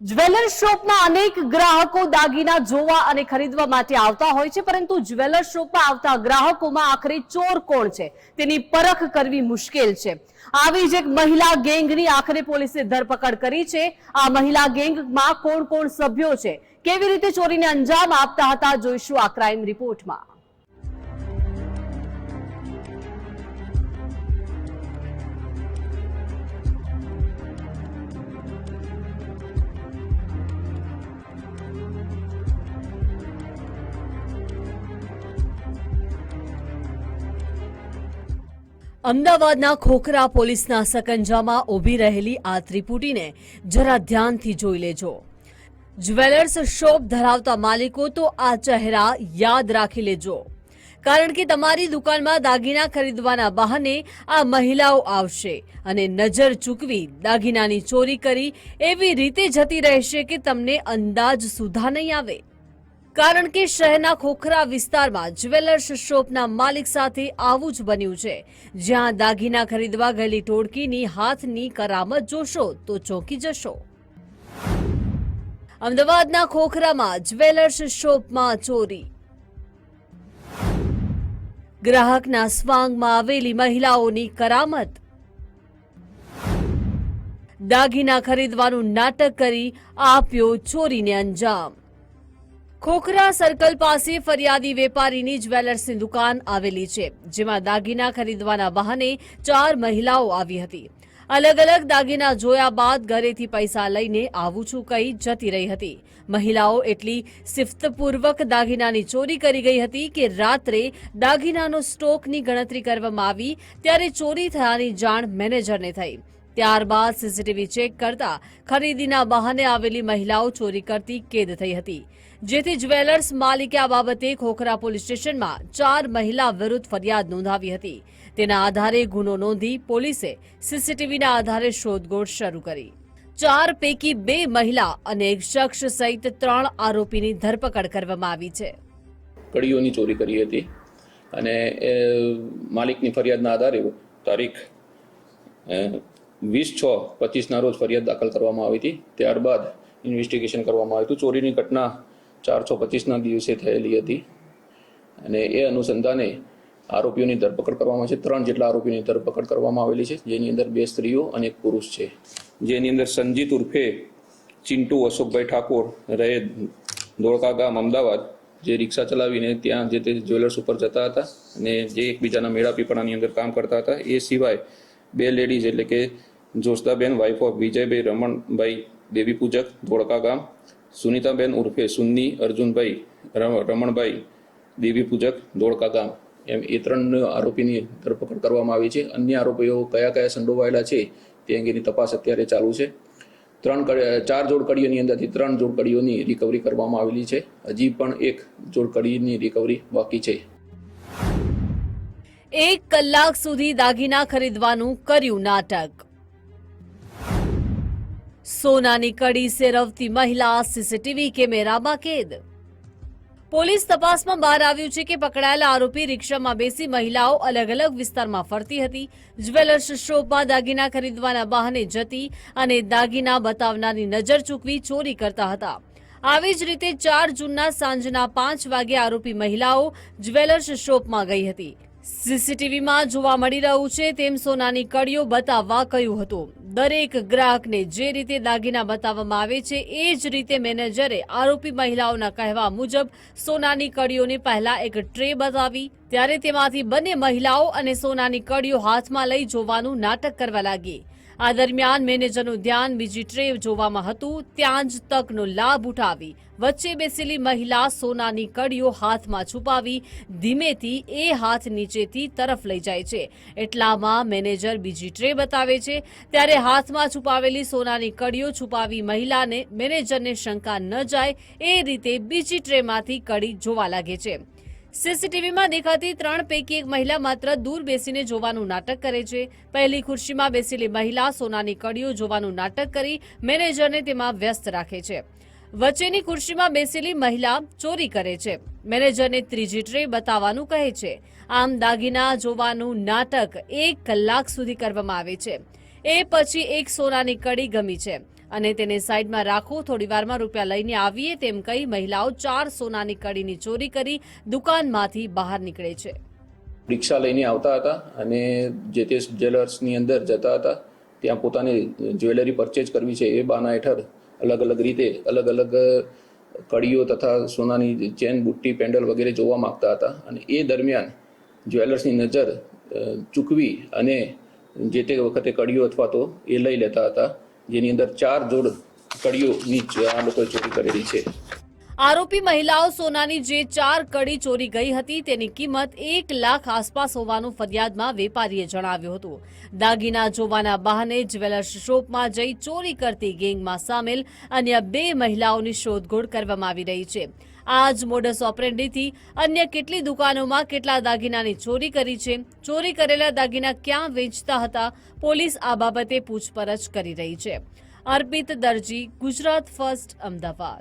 Jeweller શોપમાં અનેક ગ્રાહકો દાગીના જોવા અને ખરીદવા માટે આવતા હોય છે, પરંતુ જ્વેલર શોપમાં આવતા ગ્રાહકોમાં આખરે ચોર કોણ છે તેની પરખ કરવી મુશ્કેલ છે। આવી જ એક મહિલા ગેંગની આખરે પોલીસે ધરપકડ કરી છે। આ મહિલા ગેંગમાં કોણ કોણ સભ્યો છે, કેવી રીતે ચોરીને અંજામ આપતા હતા, જોઈશું આ ક્રાઇમ રિપોર્ટમાં। અમદાવાદના ખોખરા પોલીસના સકંજામાં ઊભી રહેલી આ ત્રિપુટીને જરા ધ્યાનથી જોઈ લેજો। જ્વેલર્સ શોપ ધરાવતા માલિકો તો આ ચહેરા યાદ રાખી લેજો, કારણ કે તમારી દુકાનમાં દાગીના ખરીદવાના બહાને આ મહિલાઓ આવશે અને નજર ચૂકવી દાગીનાની ચોરી કરી એવી રીતે જતી રહેશે કે તમને અંદાજ સુધા નહીં આવે। કારણ કે શહેરના ખોખરા વિસ્તારમાં જ્વેલર્સ શોપના માલિક સાથે આવું જ બન્યું છે, જ્યાં દાગીના ખરીદવા ગયેલી ટોળકીની હાથની કરામત જોશો તો ચોંકી જશો। અમદાવાદના ખોખરામાં જ્વેલર્સ શોપમાં ચોરી। ગ્રાહકના સ્વાંગમાં આવેલી મહિલાઓની કરામત। દાગીના ખરીદવાનું નાટક કરી આપ્યો ચોરીને અંજામ। ખોખરા સર્કલ પાસે ફરિયાદી વેપારીની જ્વેલર્સની દુકાન આવેલી છે, જેમાં દાગીના ખરીદવાના બહાને 4 મહિલાઓ આવી હતી। અલગ અલગ દાગીના જોયા બાદ ઘરેથી પૈસા લઈને આવું છું કહી જતી રહી હતી। મહિલાઓ એટલી સિફતપૂર્વક દાગીનાની ચોરી કરી ગઈ હતી કે રાત્રે દાગીનાનો સ્ટોકની ગણતરી કરવામાં આવી ત્યારે ચોરી થયાની જાણ મેનેજરને થઈ। ત્યારબાદ સીસીટીવી ચેક કરતા ખરીદીના બહાને આવેલી મહિલાઓ ચોરી કરતી કેદ થઈ હતી, જેથી જ્વેલર્સ માલિકે આ બાબતે ખોખરા પોલીસ સ્ટેશનમાં 4 મહિલા વિરુદ્ધ ફરિયાદ નોંધાવી હતી। તેના આધારે ગુનો નોંધી પોલીસે સીસીટીવીના આધારે શોધખોળ શરૂ કરી। 4 પૈકી 2 મહિલા અને એક શખ્સ સહિત 3 આરોપીની ધરપકડ કરવામાં આવી છે। કડીઓની ચોરી કરી હતી અને માલિકની ફરિયાદના આધારે તારીખ 20/6/25ના રોજ ફરિયાદ દાખલ કરવામાં આવી હતી। ત્યારબાદ ઇન્વેસ્ટિગેશન કરવામાં આવ્યું હતું। ચોરીની ઘટના 4/6/25ના દિવસે થયેલી હતી અને એ અનુસંધાને આરોપીઓની ધરપકડ કરવામાં છે। 3 જેટલા આરોપીઓની ધરપકડ કરવામાં આવેલી છે, જેની અંદર 2 સ્ત્રીઓ અને 1 પુરુષ છે, જેની અંદર સંજીત ઉર્ફે ચિંટુ અશોકભાઈ ઠાકોર રહે ધોળકા ગામ અમદાવાદ, જે રિક્ષા ચલાવીને ત્યાં જે તે જ્વેલર્સ ઉપર જતા હતા અને જે એકબીજાના મેળા પીપળાની અંદર કામ કરતા હતા। એ સિવાય 2 લેડીઝ એટલે કે જોશદાબેન વાઇફ ઓફ વિજયભાઈ રમણભાઈ દેવી પૂજક ધોળકા ગામ, સુનિતાબેન ઉર્ફે સુન્ની અર્જુનભાઈ રમણભાઈ દેવી પૂજક ધોળકા ગામ, એમ એ 3 આરોપીની ધરપકડ કરવામાં આવી છે। અન્ય આરોપીઓ કયા કયા સંડોવાયેલા છે તે અંગેની તપાસ અત્યારે ચાલુ છે। 4 જોડ કડીઓની અંદરથી 3 જોડ કડીઓની રિકવરી કરવામાં આવેલી છે। હજી પણ 1 જોડ કડીની રિકવરી બાકી છે। 1 કલાક સુધી દાગીના ખરીદવાનું કર્યું નાટક। સોનાની કડી સેરવતી મહિલા સીસીટીવી કેમેરામાં કેદ। પોલીસ તપાસમાં બહાર આવ્યું છે કે પકડાયેલા આરોપી રિક્ષામાં બેસી મહિલાઓ અલગ અલગ વિસ્તારમાં ફરતી હતી, જ્વેલર્સ શોપમાં દાગીના ખરીદવાના બહાને જતી અને દાગીના બતાવનારની નજર ચૂકવી ચોરી કરતા હતા। આવી જ રીતે 4 જૂનના સાંજના 5 વાગે આરોપી મહિલાઓ જ્વેલર્સ શોપમાં ગઈ હતી। સીસીટીવીમાં જોવા મળી રહ્યું છે તેમ સોનાની કડીઓ બતાવવા કહ્યું હતું। દરેક ગ્રાહકને જે રીતે દાગીના બતાવવામાં આવે છે એ જ રીતે મેનેજરે આરોપી મહિલાઓના કહેવા મુજબ સોનાની કડીઓને પહેલા એક ટ્રે બતાવી, ત્યારે તેમાંથી બંને મહિલાઓ અને સોનાની કડીઓ હાથમાં લઈ જોવાનું નાટક કરવા લાગી। આ દરમિયાન મેનેજરનું ધ્યાન બીજી ટ્રે જોવામાં હતું, ત્યાં જ તકનો લાભ ઉઠાવી વચ્ચે બેસેલી મહિલા સોનાની કડીઓ હાથમાં છુપાવી ધીમેથી એ હાથ નીચેથી તરફ લઈ જાય છે। એટલામાં મેનેજર બીજી ટ્રે બતાવે છે, ત્યારે હાથમાં છુપાવેલી સોનાની કડીઓ છુપાવી મહિલાને મેનેજરને શંકા ન જાય એ રીતે બીજી ટ્રેમાંથી કડી જોવા લાગે છે। સીસીટીવીમાં દેખાતી 3 પૈકી 1 મહિલા માત્ર દૂર બેસીને જોવાનું નાટક કરે છે। પહેલી ખુરશીમાં બેસેલી મહિલા સોનાની કડીઓ જોવાનું નાટક કરી મેનેજરને તેમાં વ્યસ્ત રાખે છે। વચ્ચેની ખુરશીમાં બેસેલી મહિલા ચોરી કરે છે, મેનેજરને ત્રીજી ટ્રે બતાવવાનું કહે છે। આમ દાગીના જોવાનું નાટક 1 કલાક સુધી કરવામાં આવે છે। એ પછી એક સોનાની કડી ગમી છે, અને તેને સાઈડમાં રાખો, થોડીવારમાં રૂપિયા લઈને આવીએ તેમ કહી મહિલાઓ 4 સોનાની કડીની ચોરી કરી દુકાનમાંથી બહાર નીકળે છે. રિક્ષા લઈને આવતા હતા અને જે તે જ્વેલર્સની અંદર જતા હતા. ત્યાં પોતાની જ્વેલરી પરચેજ કરવી છે એ બહાના હેઠળ અલગ અલગ રીતે અલગ અલગ કડીઓ તથા સોનાની ચેન, બુટ્ટી, પેન્ડલ વગેરે જોવા માંગતા હતા અને એ દરમિયાન જ્વેલર્સની નજર ચૂકવી અને જે તે વખતે કડીઓ અથવા તો એ લઈ લેતા હતા, જેની અંદર 4 જોડ કડીઓની આ લોકોએ ચોરી કરેલી છે. આરોપી મહિલાઓ સોનાની જે 4 કડી ચોરી ગઈ હતી તેની કિંમત 1 લાખ આસપાસ હોવાનું ફરિયાદમાં વેપારીએ જણાવ્યું હતું. દાગીના જોવાના બહાને જ્વેલર્સ શોપમાં જઈ ચોરી કરતી ગેંગમાં સામેલ અન્ય 2 મહિલાઓની શોધખોળ કરવામાં આવી રહી છે. આ જ મોડસ ઓપરેન્ડીથી અન્ય કેટલી દુકાનોમાં કેટલા દાગીનાની ચોરી કરી છે, ચોરી કરેલા દાગીના ક્યાં વેચતા હતા, પોલીસ આ બાબતે પૂછપરછ કરી રહી છે. અર્પિત દરજી, ગુજરાત ફર્સ્ટ, અમદાવાદ.